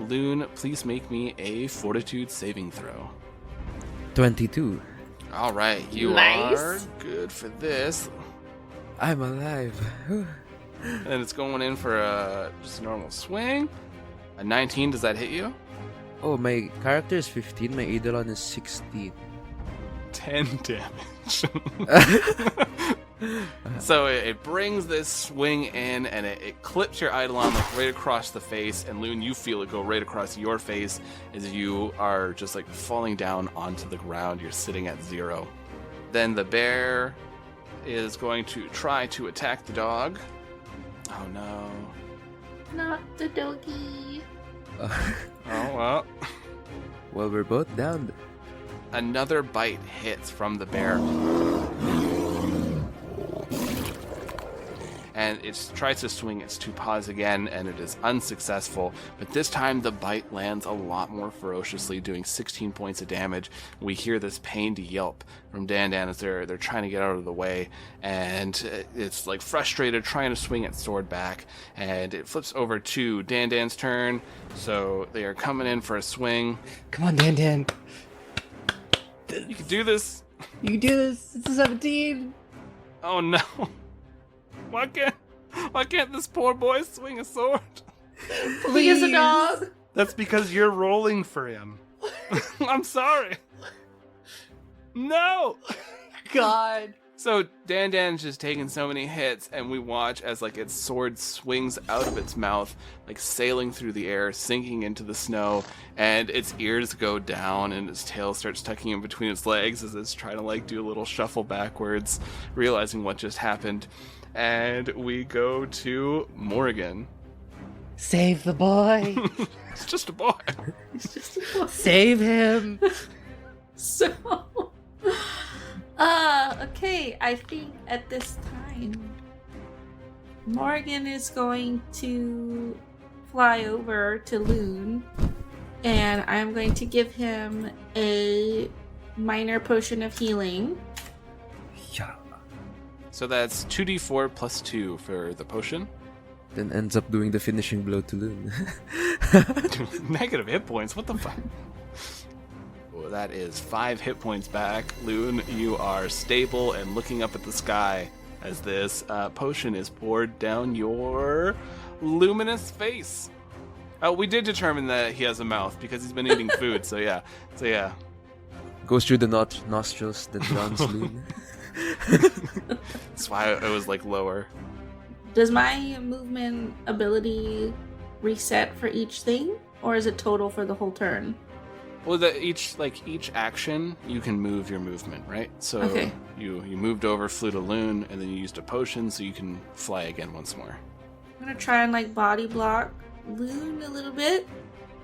Loon, please make me a fortitude saving throw. 22. All right, you Nice. are good for this. I'm alive. And it's going in for just a normal swing. A 19, does that hit you? Oh, my character is 15, my Eidolon is 16. 10 damage. So it brings this swing in, and it clips your Eidolon like right across the face, and Loon, you feel it go right across your face as you are just like falling down onto the ground. You're sitting at 0. Then the bear is going to try to attack the dog. Oh no. Not the doggy. Oh well. Well, we're both down. Another bite hits from the bear. And it tries to swing its 2 paws again, and it is unsuccessful. But this time the bite lands a lot more ferociously, doing 16 points of damage. We hear this pained yelp from Dan as they're trying to get out of the way. And it's like frustrated, trying to swing its sword back. And it flips over to Dan's turn. So they are coming in for a swing. Come on, Dan. You can do this. You can do this. It's a 17. Oh no. Why can't this poor boy swing a sword? He is a dog. That's because you're rolling for him. I'm sorry. No. God. So Dan's just taking so many hits, and we watch as like its sword swings out of its mouth, like sailing through the air, sinking into the snow, and its ears go down, and its tail starts tucking in between its legs as it's trying to like do a little shuffle backwards, realizing what just happened. And we go to Morgan. Save the boy. It's just a boy. It's just a dog. Save him. So, okay, I think at this time, Morgan is going to fly over to Loon, and I'm going to give him a minor potion of healing. Yeah. So that's 2d4 plus 2 for the potion. Then ends up doing the finishing blow to Loon. Negative hit points, what the fuck? Oh, that is 5 hit points back. Loon, you are stable and looking up at the sky as this potion is poured down your luminous face. We did determine that he has a mouth because he's been eating food, so yeah. Goes through the nostrils that runs Loon. That's why it was like lower. Does my movement ability reset for each thing, or is it total for the whole turn? Well, each action, you can move your movement, right? So Okay. you moved over, flew to Loon, and then you used a potion, so you can fly again once more. I'm gonna try and like body block Loon a little bit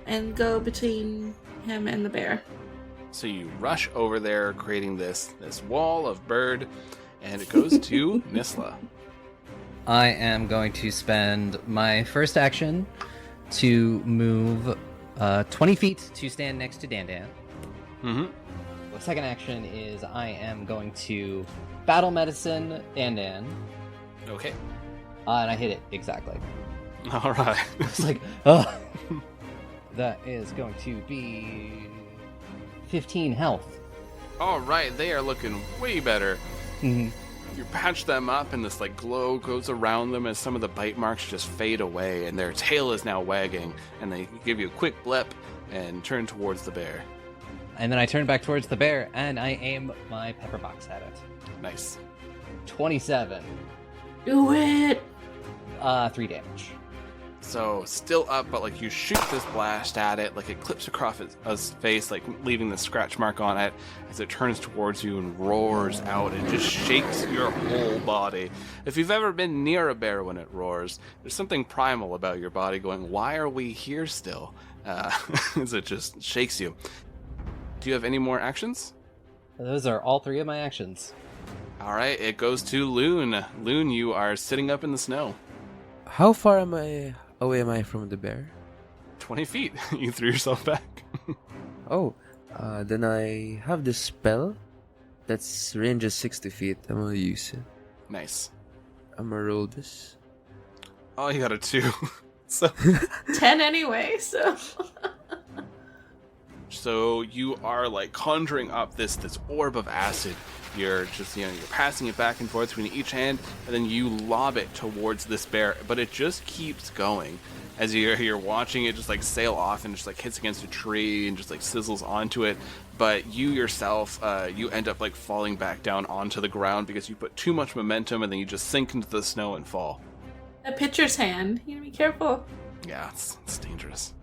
and go between him and the bear. So you rush over there, creating this wall of bird, and it goes to Nisla. I am going to spend my first action to move 20 feet to stand next to Dandan. Mm-hmm. The second action is I am going to battle medicine Dandan, Okay. and I hit it exactly. All right. It's like, oh. That is going to be 15 health. All right, they are looking way better. Mm-hmm. You patch them up, and this like glow goes around them as some of the bite marks just fade away, and their tail is now wagging, and they give you a quick blip and turn towards the bear. And then I turn back towards the bear, and I aim my pepper box at it. Nice. 27. Do it! 3 damage. So still up, but like you shoot this blast at it, like it clips across its face, like leaving the scratch mark on it as it turns towards you and roars out and just shakes your whole body. If you've ever been near a bear when it roars, there's something primal about your body going, "Why are we here still?" As it just shakes you. Do you have any more actions? Those are all 3 of my actions. All right, it goes to Loon. Loon, you are sitting up in the snow. How far away am I from the bear? 20 feet. You threw yourself back. Oh, then I have this spell that's ranges 60 feet. I'm gonna use it. Nice. I'm gonna roll this. Oh, you got a 2. So 10 anyway, so. So you are like conjuring up this orb of acid. You're just, you're passing it back and forth between each hand, and then you lob it towards this bear, but it just keeps going. As you're watching it just like sail off and just like hits against a tree and just like sizzles onto it. But you yourself, you end up like falling back down onto the ground because you put too much momentum, and then you just sink into the snow and fall. A pitcher's hand. You gotta be careful. Yeah, it's dangerous.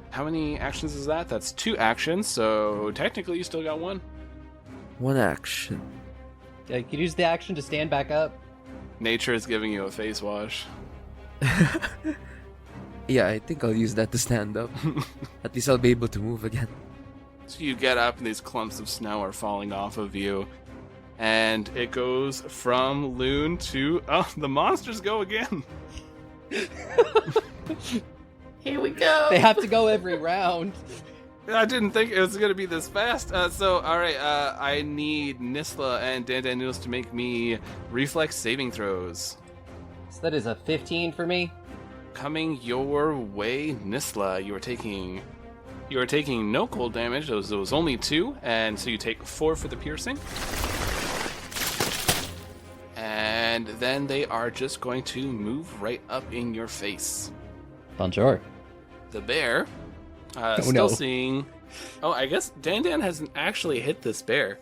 How many actions is that? That's 2 actions, so technically you still got 1. 1 action. Yeah, you could use the action to stand back up. Nature is giving you a face wash. Yeah, I think I'll use that to stand up. At least I'll be able to move again. So you get up and these clumps of snow are falling off of you. And it goes from Loon to... Oh, the monsters go again. Here we go. They have to go every round. I didn't think it was going to be this fast. Alright, I need Nisla and Dandan Noodles to make me reflex saving throws. So that is a 15 for me. Coming your way, Nisla, you are taking no cold damage. It was only 2, and so you take 4 for the piercing. And then they are just going to move right up in your face. Bonjour. The bear, still no. seeing... Oh, I guess Dandan hasn't actually hit this bear.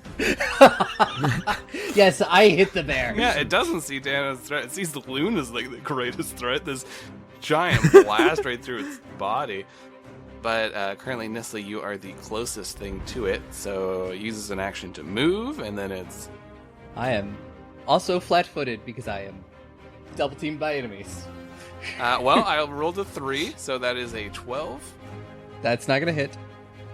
Yes, I hit the bear. Yeah, it doesn't see Dan as a threat. It sees the Loon as like the greatest threat. This giant blast right through its body. But currently, Nisla, you are the closest thing to it, so it uses an action to move, and then it's... I am also flat-footed because I am double-teamed by enemies. Well, I rolled a 3, so that is a 12. That's not gonna hit.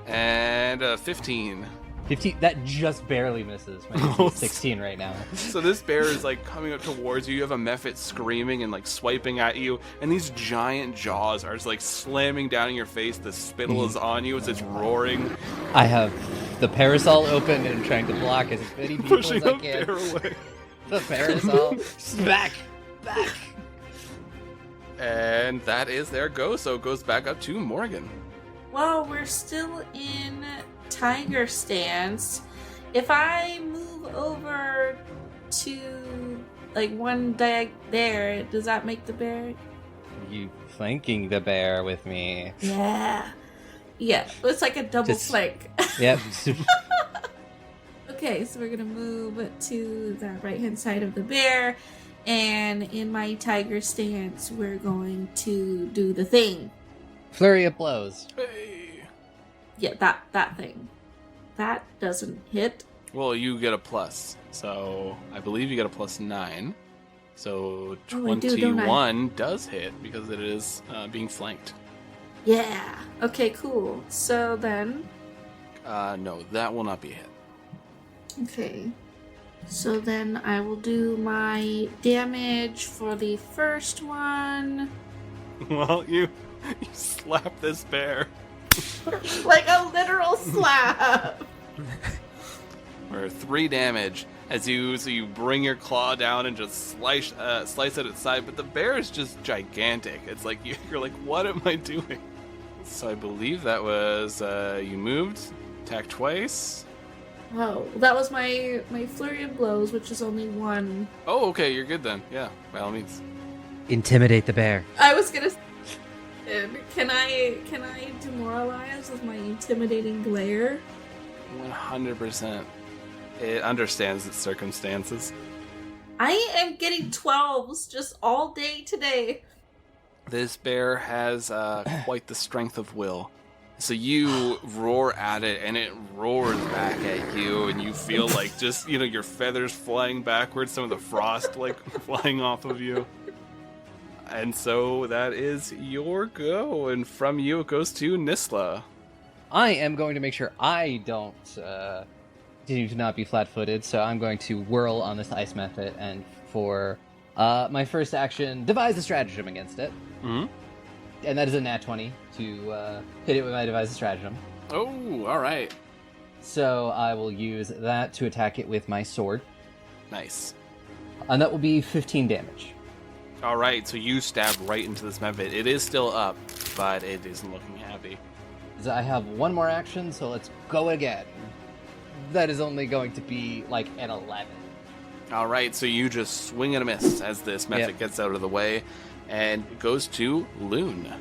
And a 15. 15. That just barely misses. My AC is 16 right now. So this bear is like coming up towards you. You have a Mephit screaming and like swiping at you, and these giant jaws are just like slamming down in your face. The spittle is on you as it's roaring. I have the parasol open and trying to block as many people Pushing as I the can. bear away. The parasol. Back. And that is their go, so it goes back up to Morgan. Well, we're still in tiger stance. If I move over to like one diag there. Does that make the bear? You flanking the bear with me. Yeah. Yeah, it's like a double Just- flank. Yep. Okay, so we're gonna move to the right-hand side of the bear, and in my tiger stance, we're going to do the thing. Flurry of blows. Hey. Yeah, that thing. That doesn't hit. Well, you get a plus. So I believe you get a +9. So Oh, I do, don't I? 21 does hit because it is being flanked. Yeah. Okay, cool. So then, No, that will not be a hit. okay. So then I will do my damage for the first one. Well, you slap this bear. Like a literal slap. For 3 damage as you bring your claw down and just slice at its side, but the bear is just gigantic. It's like you're like, what am I doing? So I believe that was you moved, attacked twice. Oh, that was my flurry of blows, which is only one. Oh, okay, you're good then. Yeah, by all means. Intimidate the bear. I was gonna. Can I demoralize with my intimidating glare? 100%. It understands its circumstances. I am getting 12s just all day today. This bear has quite the strength of will. So you roar at it, and it roars back at you, and you feel like just, your feathers flying backwards, some of the frost, like, flying off of you. And so that is your go, and from you it goes to Nisla. I am going to make sure I don't continue to not be flat-footed, so I'm going to whirl on this ice method, and for my first action, devise a stratagem against it. Mm-hmm. And that is a nat 20 to hit it with my devise a stratagem. Oh, all right. So I will use that to attack it with my sword, Nice. and that will be 15 damage. All right, so you stab right into this method. It is still up, but it isn't looking happy. So I have one more action, so let's go again. That is only going to be like an 11. All right, so you just swing and a miss as this method gets out of the way, and it goes to Loon.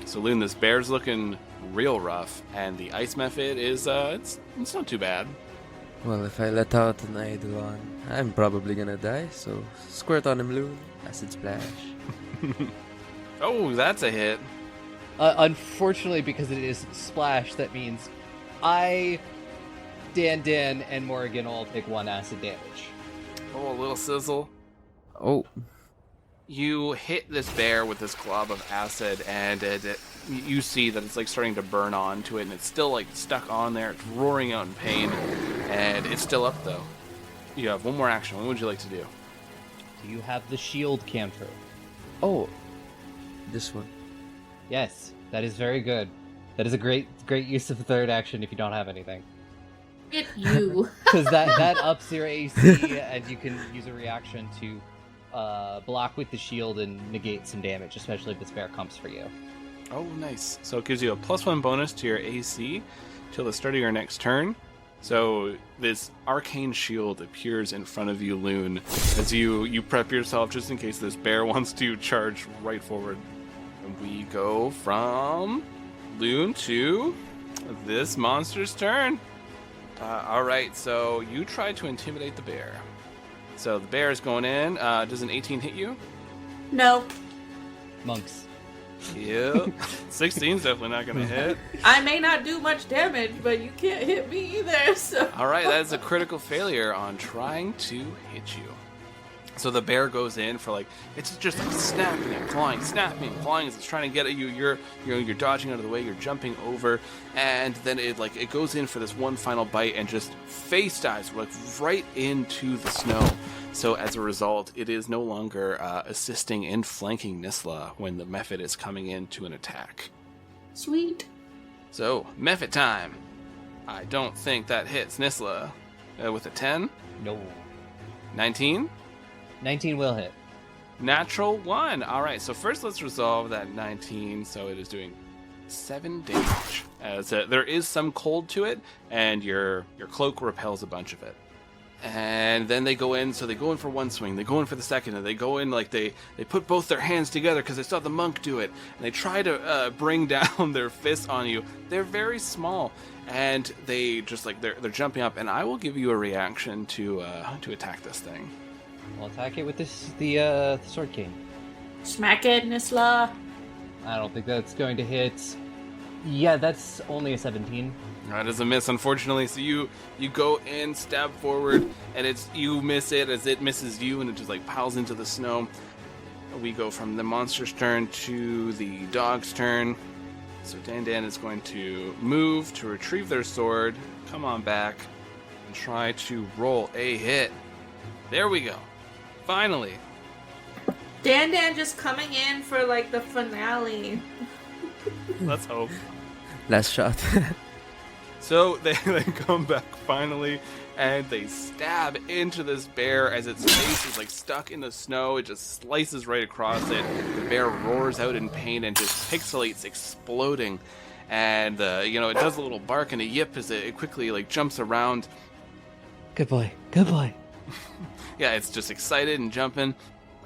So Loon, this bear's looking real rough, and the ice method is it's not too bad. Well, if I let out an Eidolon, I'm probably gonna die, so squirt on him, Loon. Acid splash. Oh, that's a hit. Unfortunately, because it is splash, that means I, Dan, and Morrigan all take 1 acid damage. Oh, a little sizzle. Oh, You hit this bear with this glob of acid, and you see that it's like starting to burn onto it, and it's still like stuck on there. It's roaring out in pain, and it's still up though. You have one more action. What would you like to do? Do you have the shield cantrip? oh, this one. Yes, that is very good. That is a great use of the third action if you don't have anything. Hit you. Because that ups your AC, and you can use a reaction to block with the shield and negate some damage, especially if this bear comes for you. Oh, nice. So it gives you a +1 bonus to your AC till the start of your next turn. So this arcane shield appears in front of you, Loon, as you prep yourself just in case this bear wants to charge right forward. And we go from Loon to this monster's turn. All right, so you try to intimidate the bear. So the bear is going in. Does an 18 hit you? No. Monks. Yeah. 16's definitely not going to hit. I may not do much damage, but you can't hit me either, so. All right, that is a critical failure on trying to hit you. So the bear goes in for like, it's just like snapping and clawing as it's trying to get at you. You're dodging out of the way, you're jumping over, and then it goes in for this one final bite and just face dives like right into the snow. So as a result, it is no longer assisting in flanking Nisla when the Mephit is coming in to an attack. Sweet. So, Mephit time. I don't think that hits Nisla with a 10. No. 19. 19 will hit. Natural 1. All right, so first let's resolve that 19. So it is doing 7 damage. As there is some cold to it, and your cloak repels a bunch of it. And then they go in, so they go in for one swing, they go in for the second, and they go in like they put both their hands together because they saw the monk do it, and they try to bring down their fists on you. They're very small, and they just like they're jumping up, and I will give you a reaction to attack this thing. We'll attack it with the sword cane. Smack it, Nisla. I don't think that's going to hit. Yeah, that's only a 17. That is a miss, unfortunately. So you go in, stab forward, and you miss it as it misses you, and it just like piles into the snow. We go from the monster's turn to the dog's turn. So Dan is going to move to retrieve their sword, come on back, and try to roll a hit. There we go. Finally. Dan just coming in for like the finale. Let's hope. Last shot. So they come back finally, and they stab into this bear as its face is like stuck in the snow. It just slices right across it. The bear roars out in pain and just pixelates, exploding. And it does a little bark and a yip as it quickly like jumps around. Good boy. Good boy. Yeah, it's just excited and jumping.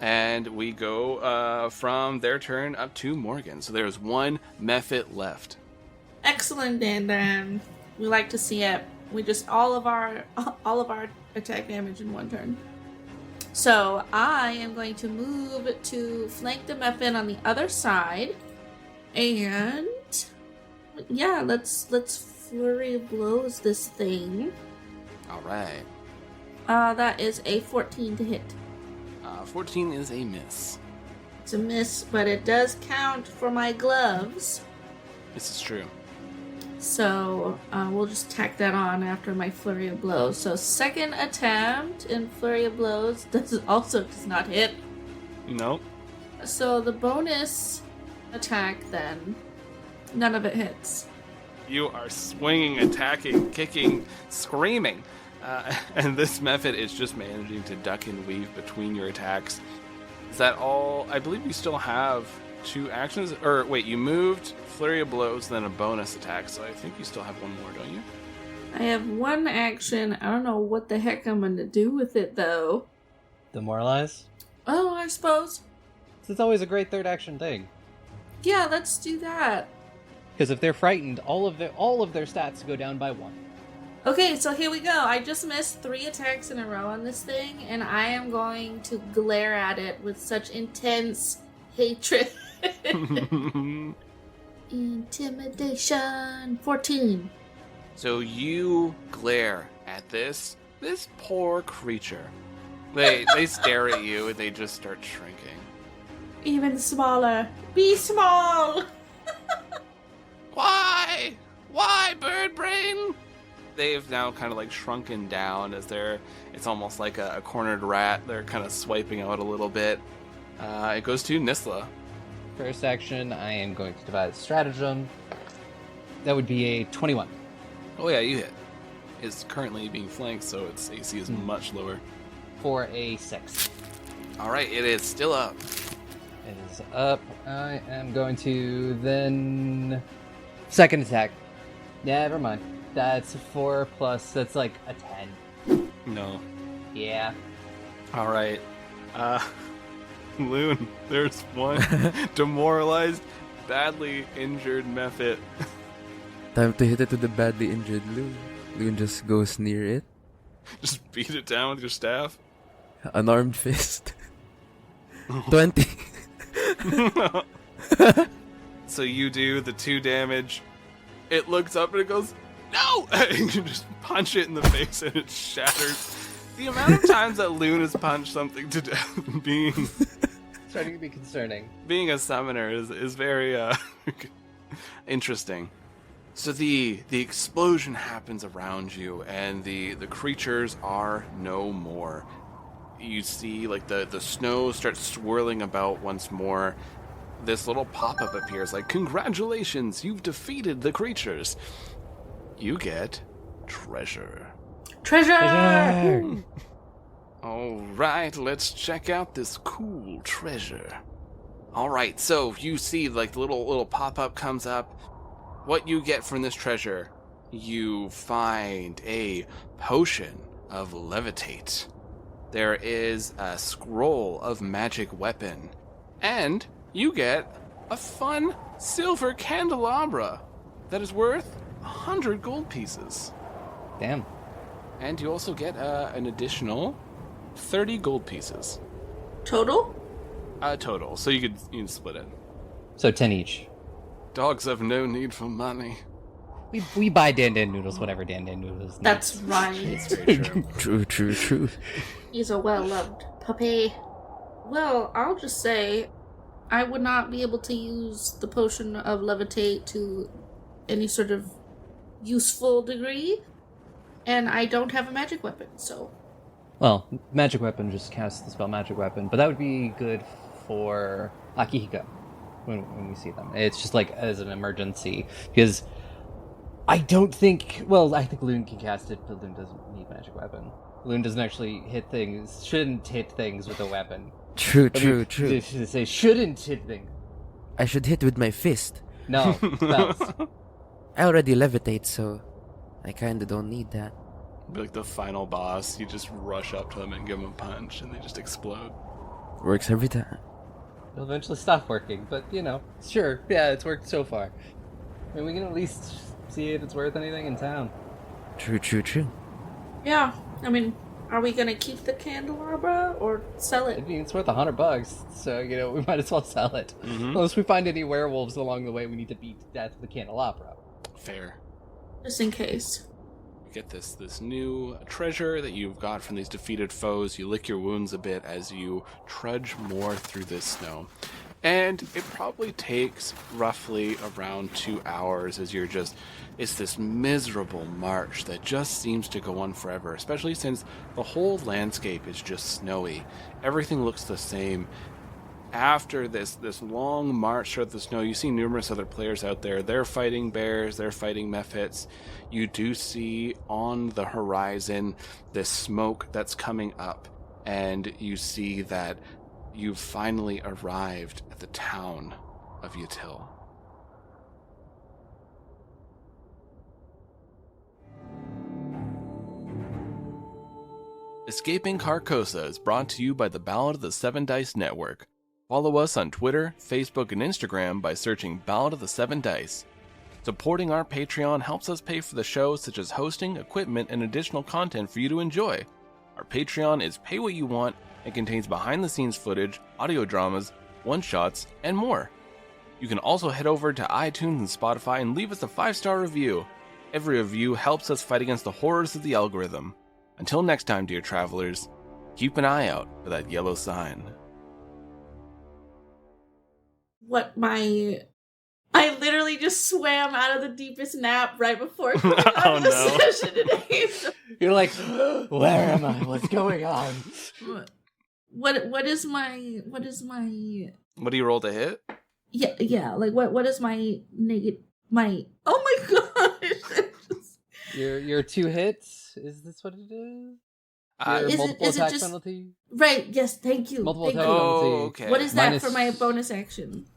And we go from their turn up to Morgan. So there's one Mephit left. Excellent, Dan. We like to see it. We just all of our attack damage in one turn. So I am going to move to flank the Mephit on the other side, and yeah, let's flurry of blows this thing. All right. That is a 14 to hit. 14 is a miss. It's a miss, but it does count for my gloves. This is true. So we'll just tack that on after my flurry of blows. So second attempt in flurry of blows does not hit. Nope. So the bonus attack then, none of it hits. You are swinging, attacking, kicking, screaming. And this Mephit is just managing to duck and weave between your attacks. Is that all? I believe you still have 2 actions. Or wait, you moved, flurry of blows, then a bonus attack. So I think you still have one more, don't you? I have one action. I don't know what the heck I'm going to do with it, though. Demoralize? Oh, I suppose. It's always a great third action thing. Yeah, let's do that. Because if they're frightened, all of their stats go down by 1. Okay, so here we go. I just missed 3 attacks in a row on this thing, and I am going to glare at it with such intense hatred. Intimidation 14. So you glare at this poor creature. They stare at you and they just start shrinking. Even smaller. Be small! Why? Why, bird brain? They've now kind of like shrunken down as it's almost like a cornered rat. They're kind of swiping out a little bit. It goes to Nisla. First action, I am going to devise stratagem. That would be a 21. Oh yeah, you hit. It's currently being flanked, so its AC is much lower. For a 6. Alright, it is still up. It is up. I am going to then... Second attack. Never mind. That's 4 plus, that's like a 10. No. Yeah. Alright. Loon, there's one demoralized, badly injured Mephit. Time to hit it with the badly injured Loon. Loon just goes near it. Just beat it down with your staff. Unarmed fist. 20. So you do the 2 damage. It looks up and it goes, no! And you just punch it in the face and it shatters. The amount of times that Loon has punched something to death being... Starting to be concerning. Being a summoner is very interesting. So the explosion happens around you, and the creatures are no more. You see, like, the snow starts swirling about once more. This little pop-up appears, like, congratulations, you've defeated the creatures. You get treasure. Treasure! Alright, let's check out this cool treasure. Alright, so you see, like, the little pop-up comes up. What you get from this treasure, you find a potion of Levitate. There is a scroll of magic weapon. And you get a fun silver candelabra that is worth 100 gold pieces. Damn. And you also get an additional 30 gold pieces. Total? Total. So you can split it. So 10 each. Dogs have no need for money. We buy Dan Dan noodles, whatever Dan Dan noodles needs. That's right. It's very true. True. He's a well-loved puppy. Well, I'll just say, I would not be able to use the potion of levitate to any sort of useful degree, and I don't have a magic weapon, so... Well, magic weapon just casts the spell magic weapon, but that would be good for Akihiko when we see them. It's just like as an emergency, because I don't think... Well, I think Loon can cast it, but Loon doesn't need magic weapon. Loon doesn't actually hit things, shouldn't hit things with a weapon. True. Say shouldn't hit things. I should hit with my fist. No, spells. I already levitate, so I kinda don't need that. Be like the final boss, you just rush up to them and give them a punch, and they just explode. Works every time. It'll eventually stop working, but sure, yeah, it's worked so far. I mean, we can at least see if it's worth anything in town. True. Yeah, I mean, are we gonna keep the candelabra or sell it? I mean, it's worth $100, so, we might as well sell it. Mm-hmm. Unless we find any werewolves along the way we need to beat to death with the candelabra. Fair. Just in case. You get this new treasure that you've got from these defeated foes. You lick your wounds a bit as you trudge more through this snow. And it probably takes roughly around 2 hours as it's this miserable march that just seems to go on forever, especially since the whole landscape is just snowy. Everything looks the same. After this long march through the snow, you see numerous other players out there. They're fighting bears, they're fighting mephits. You do see on the horizon this smoke that's coming up, and you see that you've finally arrived at the town of Yatil. Escaping Carcosa is brought to you by the Ballad of the Seven Dice Network. Follow us on Twitter, Facebook, and Instagram by searching Ballad of the Seven Dice. Supporting our Patreon helps us pay for the show, such as hosting, equipment, and additional content for you to enjoy. Our Patreon is pay what you want and contains behind-the-scenes footage, audio dramas, one-shots, and more. You can also head over to iTunes and Spotify and leave us a 5-star review. Every review helps us fight against the horrors of the algorithm. Until next time, dear travelers, keep an eye out for that yellow sign. I literally just swam out of the deepest nap right before the session today. You're like, where am I? What's going on? What is my What do you roll to hit? Yeah, like what is my oh my gosh. Your 2 hits? Is this what it is? Is multiple it attack just penalty? Right, yes, thank you. Multiple thank attack you. penalty. Oh, okay. What is that Minus... for my bonus action?